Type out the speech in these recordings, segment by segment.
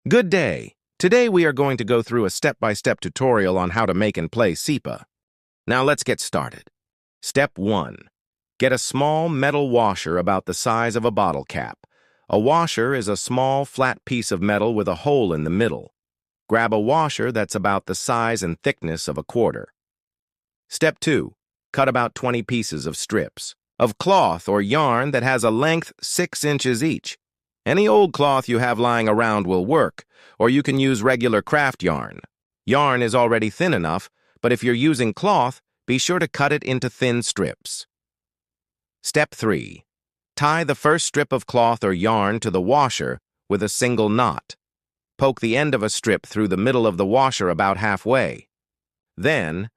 Good day. Today we are going to go through a step-by-step tutorial on how to make and play Sipa. Now let's get started. Step 1. Get a small metal washer about the size of a bottle cap. A washer is a small, flat piece of metal with a hole in the middle. Grab a washer that's about the size and thickness of a quarter. Step 2. Cut about 20 pieces of strips of cloth or yarn that has a length 6 inches each. Any old cloth you have lying around will work, or you can use regular craft yarn. Yarn is already thin enough, but if you're using cloth, be sure to cut it into thin strips. Step 3. Tie the first strip of cloth or yarn to the washer with a single knot. Poke the end of a strip through the middle of the washer about halfway. Then,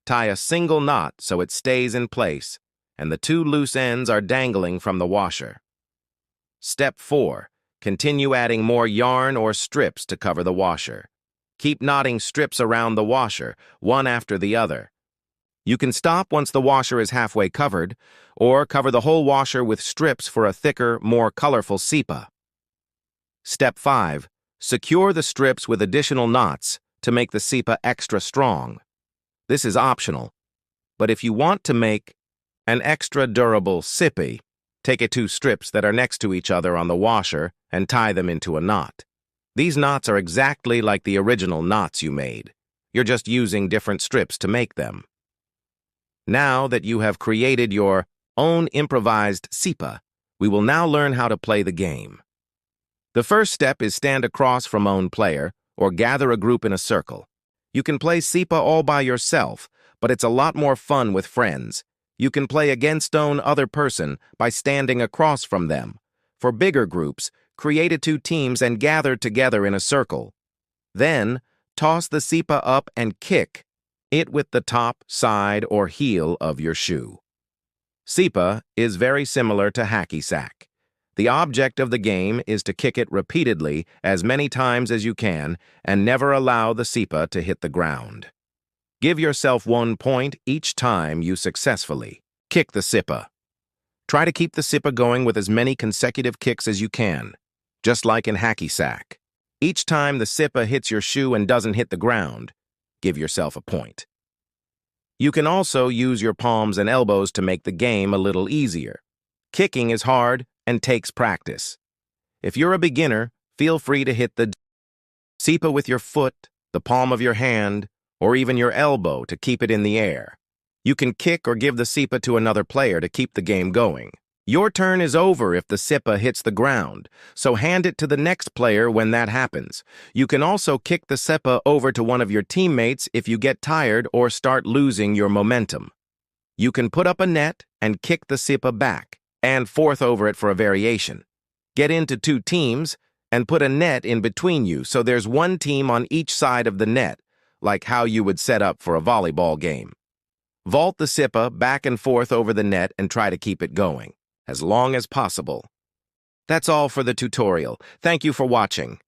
tie a single knot so it stays in place, and the two loose ends are dangling from the washer. Step 4. Continue adding more yarn or strips to cover the washer. Keep knotting strips around the washer, one after the other. You can stop once the washer is halfway covered, or cover the whole washer with strips for a thicker, more colorful Sipa. Step 5. Secure the strips with additional knots to make the Sipa extra strong. This is optional, but if you want to make an extra durable sippy, take 2 strips that are next to each other on the washer and tie them into a knot. These knots are exactly like the original knots you made. You're just using different strips to make them. Now that you have created your own improvised Sipa, we will now learn how to play the game. The first step is stand across from own player or gather a group in a circle. You can play Sipa all by yourself, but it's a lot more fun with friends. You can play against own other person by standing across from them. For bigger groups, create 2 teams and gather together in a circle. Then, toss the Sipa up and kick it with the top, side, or heel of your shoe. Sipa is very similar to hacky sack. The object of the game is to kick it repeatedly as many times as you can and never allow the Sipa to hit the ground. Give yourself 1 point each time you successfully kick the Sipa. Try to keep the Sipa going with as many consecutive kicks as you can, just like in hacky sack. Each time the Sipa hits your shoe and doesn't hit the ground, give yourself a point. You can also use your palms and elbows to make the game a little easier. Kicking is hard and takes practice. If you're a beginner, feel free to hit the Sipa with your foot, the palm of your hand, or even your elbow to keep it in the air. You can kick or give the Sipa to another player to keep the game going. Your turn is over if the Sipa hits the ground, so hand it to the next player when that happens. You can also kick the Sipa over to one of your teammates if you get tired or start losing your momentum. You can put up a net and kick the Sipa back and forth over it for a variation. Get into 2 teams and put a net in between you so there's 1 team on each side of the net, like how you would set up for a volleyball game. Vault the Sipa back and forth over the net and try to keep it going, as long as possible. That's all for the tutorial. Thank you for watching.